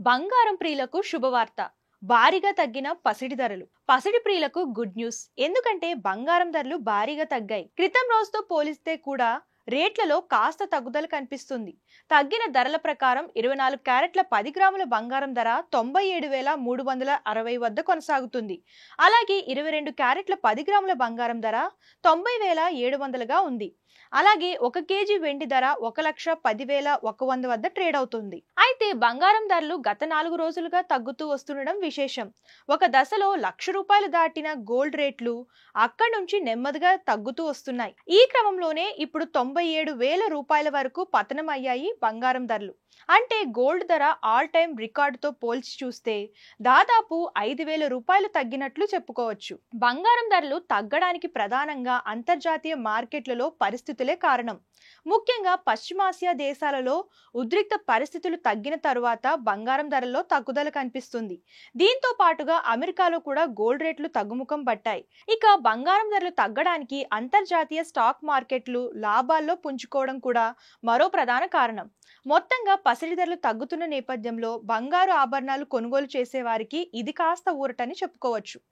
బంగారం ప్రియులకు శుభవార్త. భారీగా తగ్గిన పసిడి ధరలు. పసిడి ప్రియులకు గుడ్ న్యూస్. ఎందుకంటే బంగారం ధరలు భారీగా తగ్గాయి. క్రితం రోజుతో పోలిస్తే కూడా రేట్లలో కాస్త తగ్గుదల కనిపిస్తుంది. తగ్గిన ధరల ప్రకారం 24 క్యారెట్ల 10 గ్రాముల బంగారం ధర 97,360 వద్ద కొనసాగుతుంది. అలాగే 22 క్యారెట్ల 10 గ్రాముల బంగారం ధర 90,700గా ఉంది. అలాగే 1 కేజీ వెండి ధర 1,10,100 వద్ద ట్రేడ్ అవుతుంది. అయితే బంగారం ధరలు గత 4 రోజులుగా తగ్గుతూ వస్తుండడం విశేషం. ఒక దశలో ₹1,00,000 దాటిన గోల్డ్ రేట్లు అక్కడి నుంచి నెమ్మదిగా తగ్గుతూ వస్తున్నాయి. ఈ క్రమంలోనే ఇప్పుడు ₹97,000 వరకు పతనం అయ్యాయి బంగారం ధరలు. అంటే గోల్డ్ ధర ఆల్ టైమ్ రికార్డుతో పోల్చి చూస్తే దాదాపు ₹5,000 తగ్గినట్లు చెప్పుకోవచ్చు. బంగారం ధరలు తగ్గడానికి ప్రధానంగా అంతర్జాతీయ మార్కెట్లలో పరిస్థితులే కారణం. ముఖ్యంగా పశ్చిమాసియా దేశాలలో ఉద్రిక్త పరిస్థితులు తగ్గిన తరువాత బంగారం ధరల్లో తగ్గుదల కనిపిస్తుంది. దీంతో పాటుగా అమెరికాలో కూడా గోల్డ్ రేట్లు తగ్గుముఖం పట్టాయి. ఇక బంగారం ధరలు తగ్గడానికి అంతర్జాతీయ స్టాక్ మార్కెట్లు లాభాల్లో పుంజుకోవడం కూడా మరో ప్రధాన కారణం. మొత్తంగా పసిడి ధరలు తగ్గుతున్న నేపథ్యంలో బంగారు ఆభరణాలు కొనుగోలు చేసే వారికి ఇది కాస్త ఊరటని చెప్పుకోవచ్చు.